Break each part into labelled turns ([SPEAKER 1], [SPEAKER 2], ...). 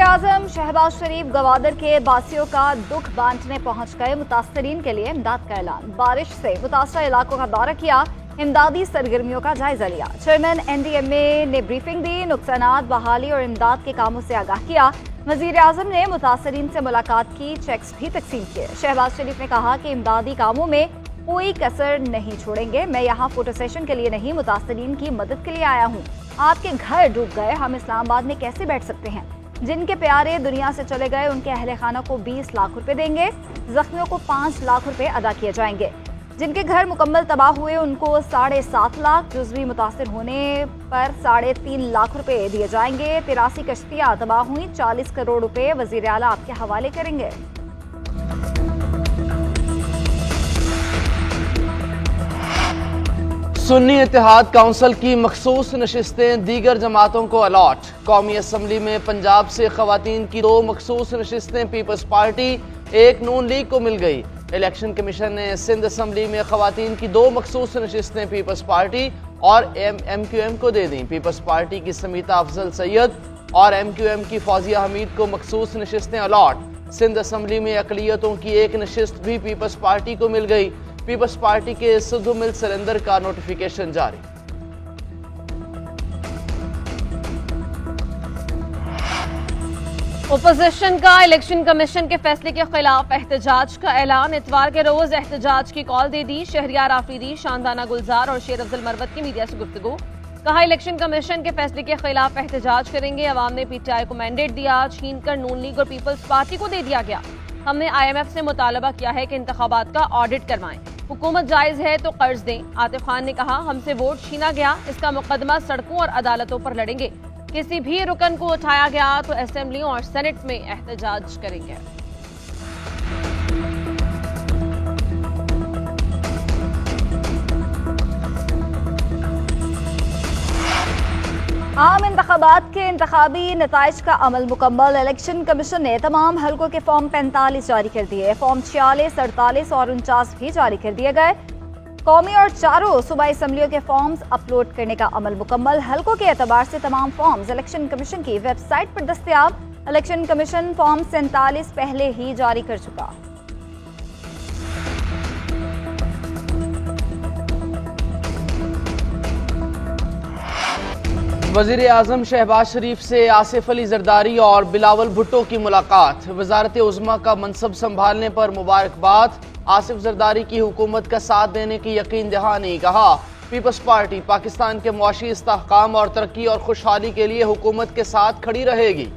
[SPEAKER 1] वज़ीर-ए-आज़म शहबाज शरीफ गवादर के बासियों का दुख बांटने पहुंच गए। मुतासरीन के लिए इमदाद का ऐलान। बारिश से मुतासर इलाकों का दौरा किया, इमदादी सरगर्मियों का जायजा लिया। चेयरमैन NDMA ने ब्रीफिंग दी, नुकसानात, बहाली और इमदाद के कामों से आगाह किया। वज़ीर-ए-आज़म ने मुतासरीन से मुलाकात की, चेक्स भी तकसीम किए। शहबाज शरीफ ने कहा कि इमदादी कामों में कोई कसर नहीं छोड़ेंगे। मैं यहाँ फोटो सेशन के लिए नहीं, मुतासरीन की मदद के लिए आया हूँ। आपके घर डूब गए, हम इस्लामाबाद में कैसे बैठ सकते हैं? जिनके प्यारे दुनिया से चले गए उनके अहले खाना को 20 लाख रुपए देंगे, जख्मियों को 5 लाख रुपए अदा किए जाएंगे। जिनके घर मुकम्मल तबाह हुए उनको 7.5 लाख, जुज़वी मुतासिर होने पर 3.5 लाख रुपए दिए जाएंगे। 83 कश्तियाँ तबाह हुई, 40 करोड़ रुपए वज़ीर आला आपके हवाले करेंगे।
[SPEAKER 2] सुन्नी इत्तेहाद काउंसिल की मखसूस नशिस्तें दीगर जमातों को अलॉट। कौमी असम्बली में पंजाब से खवातीन की 2 मखसूस नशिस्तें पीपल्स पार्टी, 1 नून लीग को मिल गई। इलेक्शन कमीशन ने सिंध असम्बली में खवातीन की 2 मखसूस नशिस्तें पीपल्स पार्टी और MQM को दे दी। पीपल्स पार्टी की समीता अफजल सैयद और MQM की फौजिया हमीद को मखसूस नशिस्तें अलॉट। सिंध असम्बली में अकलियतों की 1 नशिस्त भी पीपल्स पार्टी को मिल गई। पीपल्स पार्टी के सिद्धू मिल सरेंडर का नोटिफिकेशन जारी।
[SPEAKER 3] ओपोजिशन का इलेक्शन कमीशन के फैसले के खिलाफ एहतजाज का ऐलान। इतवार के रोज एहतजाज की कॉल दे दी। शहरियार आफरीदी, शानदाना गुलजार और शेर अफजल मरवत की मीडिया से गुफ्तगू। कहा, इलेक्शन कमीशन के फैसले के खिलाफ एहतजाज करेंगे। अवाम ने PTI को मैंडेट दिया, छीन कर नून लीग और पीपल्स पार्टी को दे दिया गया। हमने IMF से मुतालबा किया है कि इंतखाबात का ऑडिट करवाएं। हुकूमत जायज है तो कर्ज दें। आतिफ खान ने कहा, हमसे वोट छीना गया, इसका मुकदमा सड़कों और अदालतों पर लड़ेंगे। किसी भी रुकन को उठाया गया तो असेंबलियों और सेनेट में एहतजाज करेंगे।
[SPEAKER 1] आम इंतखाबात के इंतखाबी नताइज का अमल मुकम्मल। इलेक्शन कमीशन ने तमाम हलकों के फॉर्म 45 जारी कर दिए। फॉर्म 46, 48 और 49 भी जारी कर दिए गए। कौमी और चारों सूबाई असम्बलियों के फॉर्म्स अपलोड करने का अमल मुकम्मल। हलकों के एतबार से तमाम फॉर्म्स इलेक्शन कमीशन की वेबसाइट पर दस्तयाब। इलेक्शन कमीशन फॉर्म 47 पहले ही जारी कर चुका।
[SPEAKER 2] वज़ीर-ए-आज़म शहबाज शरीफ से आसिफ अली जरदारी और बिलावल भुट्टो की मुलाकात। वज़ारत उज़्मा का मनसब संभालने पर मुबारकबाद। आसिफ जरदारी की हुकूमत का साथ देने की यकीन दहानी। कहा, पीपल्स पार्टी पाकिस्तान के मुआशी इस्तेहकाम और तरक्की और खुशहाली के लिए हुकूमत के साथ खड़ी रहेगी।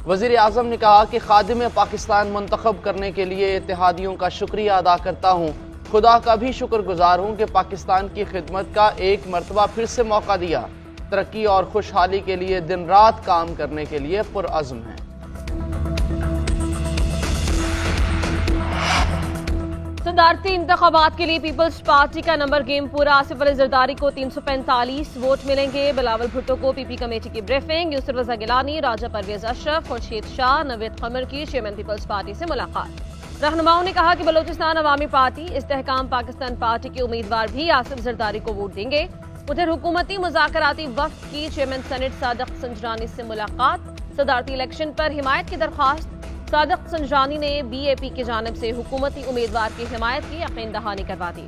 [SPEAKER 2] वज़ीर-ए-आज़म ने कहा कि खादिम पाकिस्तान मुंतखब करने के लिए इत्तेहादियों का शुक्रिया अदा करता हूँ। खुदा का भी शुक्रगुजार हूँ कि पाकिस्तान की खिदमत का एक मरतबा फिर से मौका दिया। तरक्की और खुशहाली के लिए दिन रात काम करने के लिए पुरअज़्म है।
[SPEAKER 3] सदारती इंतखाबात के लिए पीपल्स पार्टी का नंबर गेम पूरा। आसिफ अली जरदारी को 345 वोट मिलेंगे। बिलावल भुट्टो को PP कमेटी की ब्रीफिंग। यूसुफ रजा गिलानी, राजा परवेज अशरफ, खुर्शीद शाह, नवीद खमर की चेयरमैन पीपल्स पार्टी से मुलाकात। रहनुमाओं ने कहा कि बलोचिस्तान अवामी पार्टी, इस्तेहकाम पाकिस्तान पार्टी के उम्मीदवार भी आसिफ जरदारी को वोट देंगे। उधर हुकूमती मुज़ाकराती वफ़द की चेयरमैन सेनेट सादिक संजरानी से मुलाकात। सदारती इलेक्शन पर हिमायत की दरख्वास्त। सादिक संजरानी ने BAP की जानिब से हुकूमती उम्मीदवार की हिमायत की यकीन दहानी करवा दी।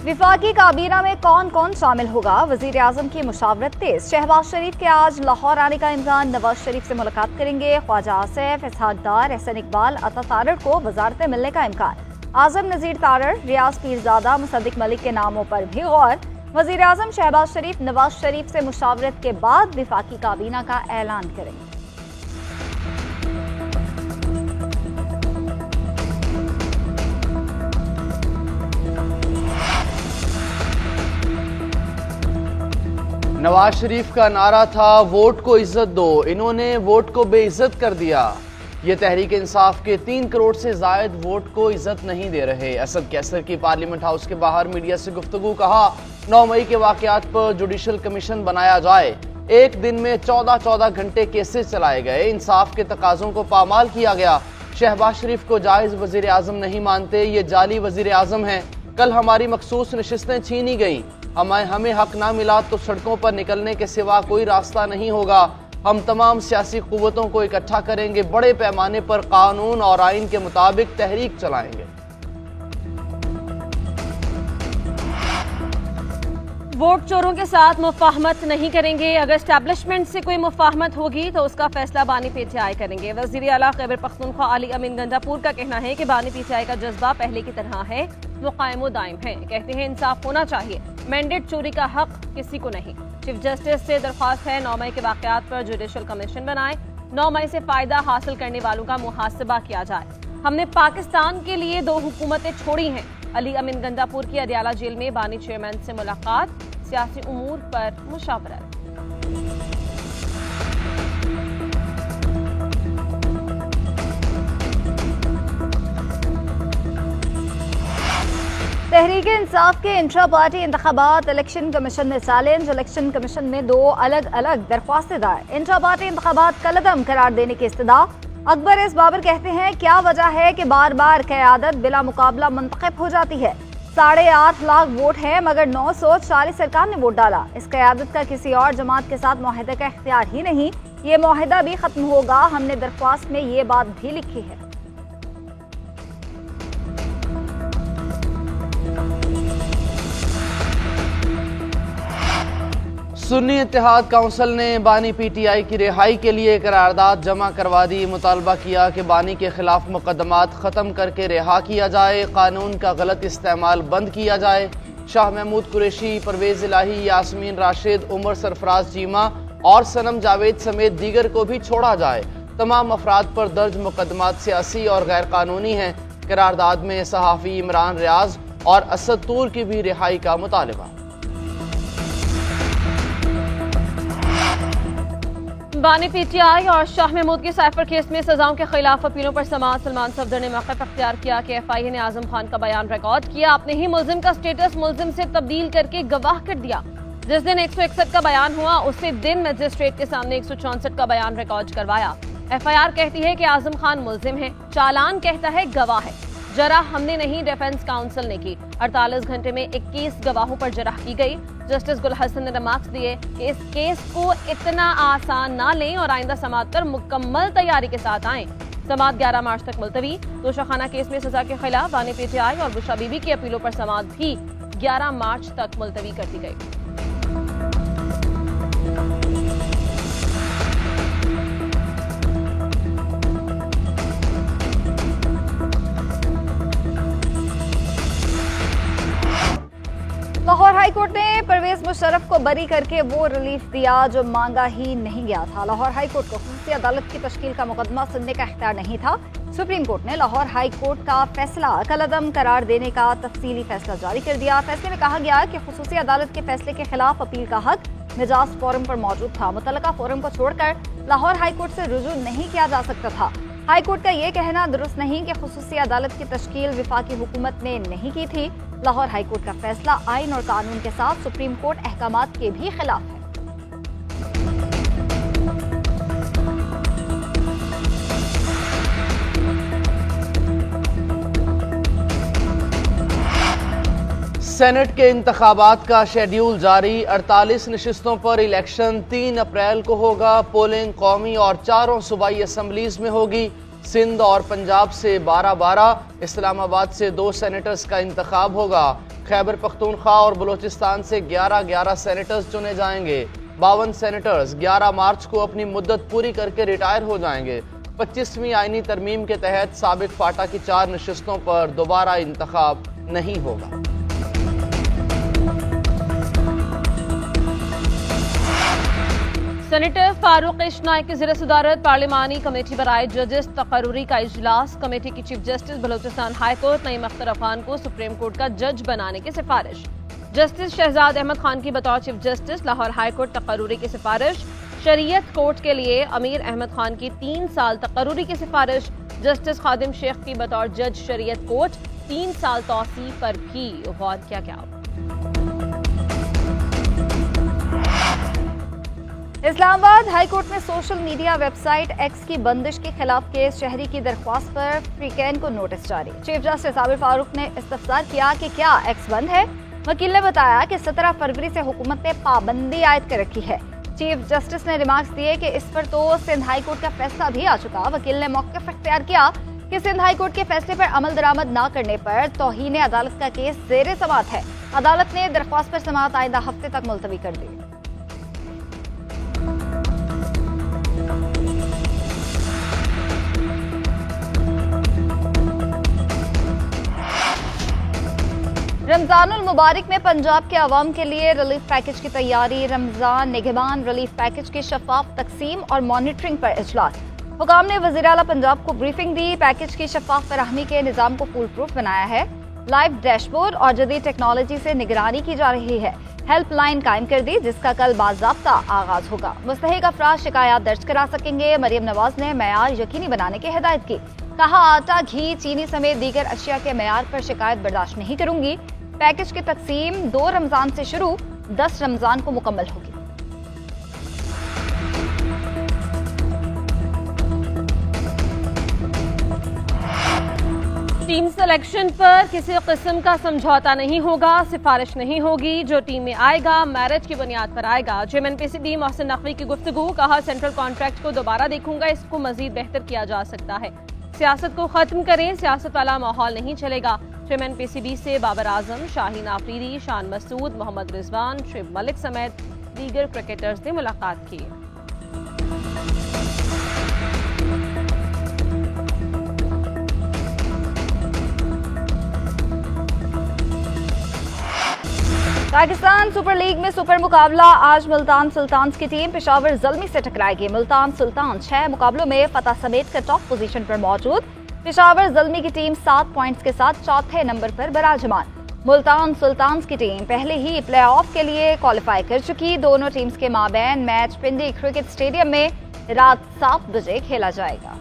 [SPEAKER 1] विफाकी काबीना में कौन कौन शामिल होगा? वज़ीर-ए-आज़म की मुशावरत तेज। शहबाज शरीफ के आज लाहौर आने का इम्कान। नवाज शरीफ से मुलाकात करेंगे। ख्वाजा आसिफ, इसहाक डार, एहसन इकबाल, अता तारड़ को वजारतें मिलने का इम्कान। आज़म नज़ीर तारड़, रियाज पीरजादा, मुसद्दिक मलिक के नामों पर भी गौर। वज़ीर-ए-आज़म शहबाज शरीफ नवाज शरीफ से मुशावरत के बाद विफाकी काबीना का ऐलान करेंगे।
[SPEAKER 2] नवाज शरीफ का नारा था, वोट को इज्जत दो। इन्होंने वोट को बेइज्जत कर दिया। ये तहरीक इंसाफ के 3 करोड़ से जायद वोट को इज्जत नहीं दे रहे। असद कैसर की पार्लियामेंट हाउस के बाहर मीडिया से गुफ्तगू। कहा, 9 मई के वाकयात पर जुडिशल कमीशन बनाया जाए। एक दिन में 14 घंटे केसेस चलाए गए। इंसाफ के तकाजों को पामाल किया गया। शहबाज शरीफ को जायज वजीर आजम नहीं मानते, ये जाली वजीर आजम हैं। कल हमारी मखसूस नशिस्तें छीनी गईं, हमें हक ना मिला तो सड़कों पर निकलने के सिवा कोई रास्ता नहीं होगा। हम तमाम सियासी कुव्वतों को इकट्ठा करेंगे, बड़े पैमाने पर कानून और आइन के मुताबिक तहरीक चलाएंगे।
[SPEAKER 3] वोट चोरों के साथ मुफाहमत नहीं करेंगे। अगर एस्टैब्लिशमेंट से कोई मुफाहमत होगी तो उसका फैसला बानी पीटीआई करेंगे। वज़ीर आला खैबर पख्तूनख्वा अली अमीन गंडापुर का कहना है कि बानी पीटीआई का जज्बा पहले की तरह है, वो कायम व दायम है। कहते हैं इंसाफ होना चाहिए, मैंडेट चोरी का हक किसी को नहीं। चीफ जस्टिस से दरख्वास्त है 9 मई के वाकयात पर जुडिशल कमीशन बनाए, 9 मई से फायदा हासिल करने वालों का मुहासबा किया जाए। हमने पाकिस्तान के लिए 2 हुकूमतें छोड़ी हैं। अली अमीन गंडापुर की अडियाला जेल में बानी चेयरमैन से मुलाकात, सियासी उमूर पर मुशावरत।
[SPEAKER 1] तहरीक इंसाफ के इंट्रा पार्टी इंतखाबात इलेक्शन कमीशन में चैलेंज। इलेक्शन कमीशन में 2 अलग अलग दरख्वास्तें दायर। इंट्रा पार्टी इंतखाबात कलअदम करार देने की इस्तदा। अकबर एस बाबर कहते हैं क्या वजह है कि बार बार क़यादत बिला मुकाबला मुंतखब हो जाती है। 8.5 लाख वोट हैं मगर 940 सरकार ने वोट डाला। इस क़यादत का किसी और जमात के साथ मुआहदे का इख्तियार ही नहीं, ये मुआहदा भी खत्म होगा। हमने दरख्वास्त में ये बात भी लिखी है।
[SPEAKER 2] सुन्नी इत्तेहाद काउंसिल ने बानी पीटीआई की रिहाई के लिए करारदाद जमा करवा दी। मुतालबा किया कि बानी के खिलाफ मुकदमात ख़त्म करके रिहा किया जाए, कानून का गलत इस्तेमाल बंद किया जाए। शाह महमूद कुरैशी, परवेज़ इलाही, यास्मीन राशिद, उमर सरफराज चीमा और सनम जावेद समेत दीगर को भी छोड़ा जाए। तमाम अफराद पर दर्ज मुकदमात सियासी और गैर कानूनी हैं। करारदाद में सहाफ़ी इमरान रियाज और असद तूर की भी रिहाई का मुतालबा।
[SPEAKER 3] बानी पीटीआई और शाह महमूद के साइफर केस में सजाओं के खिलाफ अपीलों पर समाअत सलमान सफदर ने मौक़िफ़ अख्तियार किया कि एफआईए ने आजम खान का बयान रिकॉर्ड किया। अपने ही मुल्जिम का स्टेटस मुल्जिम से तब्दील करके गवाह कर दिया। जिस दिन 161 का बयान हुआ उसी दिन मजिस्ट्रेट के सामने 164 का बयान रिकॉर्ड करवाया। एफआईआर कहती है कि आजम खान मुल्जिम है, चालान कहता है गवाह है। जरा हमने नहीं, डिफेंस काउंसिल ने की। 48 घंटे में 21 गवाहों पर जरह की गई। जस्टिस गुल हसन ने रिमार्क्स दिए कि इस केस को इतना आसान ना लें और आइंदा समाअत पर मुकम्मल तैयारी के साथ आएं। समाअत 11 मार्च तक मुलतवी। तोशाखाना केस में सजा के खिलाफ बानी पीटीआई और बुशरा बीबी की अपीलों पर समाअत भी 11 मार्च तक मुलतवी कर दी गई।
[SPEAKER 1] लाहौर हाई कोर्ट ने परवेज मुशर्रफ को बरी करके वो रिलीफ दिया जो मांगा ही नहीं गया था। लाहौर हाई कोर्ट को खुसूसी अदालत की तश्कील का मुकदमा सुनने का इख्तियार नहीं था। सुप्रीम कोर्ट ने लाहौर हाई कोर्ट का फैसला कलअदम करार देने का तफसीली फैसला जारी कर दिया। फैसले में कहा गया कि खुसूसी अदालत के फैसले के खिलाफ अपील का हक मिजाज फोरम पर मौजूद था। मुतल्लका फोरम को छोड़कर लाहौर हाई कोर्ट से रुजू नहीं किया जा सकता था। हाई कोर्ट का ये कहना दुरुस्त नहीं कि खुसूसी अदालत की तश्कील विफाकी हुकूमत ने नहीं की थी। लाहौर हाई कोर्ट का फैसला आइन और कानून के साथ सुप्रीम कोर्ट अहकामात के भी खिलाफ है।
[SPEAKER 2] सेनेट के इंतखाबात का शेड्यूल जारी। 48 नशिस्तों पर इलेक्शन 3 अप्रैल को होगा। पोलिंग कौमी और 4 सूबाई असम्बलीज में होगी। सिंध और पंजाब से 12-12, इस्लामाबाद से 2 सेनेटर्स का इंतखाब होगा। खैबर पख्तूनख्वा और बलोचिस्तान से 11-11 सेनेटर्स चुने जाएंगे। 52 सेनेटर्स 11 मार्च को अपनी मुद्दत पूरी करके रिटायर हो जाएंगे। 25वीं आईनी तरमीम के तहत साबिक फाटा की 4 नशिस्तों पर दोबारा इंतखाब नहीं होगा।
[SPEAKER 3] सेनेटर फारूक इश्नाई की ज़ेर सदारत पार्लिमानी कमेटी बराए जजेस तकर्रुरी का इजलास। कमेटी की chief justice Balochistan high court Naeem Akhtar Afghan को सुप्रीम कोर्ट का जज बनाने की सिफारिश। जस्टिस शहजाद अहमद खान की बतौर chief justice Lahore high court तकर्रुरी की सिफारिश। शरीयत कोर्ट के लिए अमीर अहमद खान की 3 साल तकर्रुरी की सिफारिश। जस्टिस खादिम शेख की बतौर जज शरीयत कोर्ट 3 साल तौसी पर भी गौर किया गया।
[SPEAKER 1] اسلام آباد ہائی کورٹ میں social media website X کی بندش کے خلاف کیس شہری کی درخواست پر فریقین کو نوٹس جاری۔ چیف جسٹس عابر فاروق نے استفسار کیا کہ کیا ایکس بند ہے۔ وکیل نے بتایا کہ 17 فروری سے حکومت نے پابندی عائد کر رکھی ہے۔ چیف جسٹس نے ریمارکس دیے کہ اس پر تو سندھ ہائی کورٹ کا فیصلہ بھی آ چکا۔ وکیل نے موقف اختیار کیا کہ سندھ ہائی کورٹ کے فیصلے پر عمل درآمد نہ کرنے پر توہین عدالت کا کیس زیر سماعت ہے۔ عدالت نے درخواست پر سماعت آئندہ ہفتے تک ملتوی کر دی۔ رمضان المبارک میں پنجاب کے عوام کے لیے ریلیف پیکج کی تیاری۔ رمضان نگہبان ریلیف پیکج کی شفاف تقسیم اور مانیٹرنگ پر اجلاس۔ حکام نے وزیر اعلیٰ پنجاب کو بریفنگ دی۔ پیکج کی شفاف فراہمی کے نظام کو فول پروف بنایا ہے۔ لائیو ڈیش بورڈ اور جدید ٹیکنالوجی سے نگرانی کی جا رہی ہے۔ ہیلپ لائن قائم کر دی جس کا کل باضابطہ آغاز ہوگا۔ مستحق افراد شکایات درج کرا سکیں گے۔ مریم نواز نے معیار یقینی بنانے کی ہدایت کی۔ کہا آٹا، گھی، چینی سمیت دیگر اشیاء کے معیار پر شکایت برداشت نہیں کروں گی۔ پیکج کی تقسیم 2 رمضان سے شروع 10 رمضان کو مکمل ہوگی۔
[SPEAKER 3] ٹیم سلیکشن پر کسی قسم کا سمجھوتا نہیں ہوگا، سفارش نہیں ہوگی۔ جو ٹیم میں آئے گا میرٹ کی بنیاد پر آئے گا۔ Chairman P C B Mohsin Naqvi کی گفتگو۔ کہا سینٹرل کانٹریکٹ کو دوبارہ دیکھوں گا، اس کو مزید بہتر کیا جا سکتا ہے۔ سیاست کو ختم کریں، سیاست والا ماحول نہیں چلے گا۔ چیئرمین پی سی بی سے بابر اعظم، شاہین آفریدی، شان مسعود، محمد رضوان، شعیب ملک سمیت دیگر کرکٹرز نے ملاقات کی۔
[SPEAKER 1] پاکستان سپر لیگ میں سپر مقابلہ آج ملتان سلطانز کی ٹیم پشاور زلمی سے ٹکرائے گی۔ ملتان سلطان 6 مقابلوں میں فتح سمیت کا ٹاپ پوزیشن پر موجود۔ پشاور زلمی کی ٹیم 7 پوائنٹس کے ساتھ چوتھے نمبر پر براجمان۔ ملتان سلطانز کی ٹیم پہلے ہی پلے آف کے لیے کوالیفائی کر چکی۔ دونوں ٹیمز کے مابین میچ پنڈی کرکٹ اسٹیڈیم میں رات 7 بجے کھیلا جائے گا۔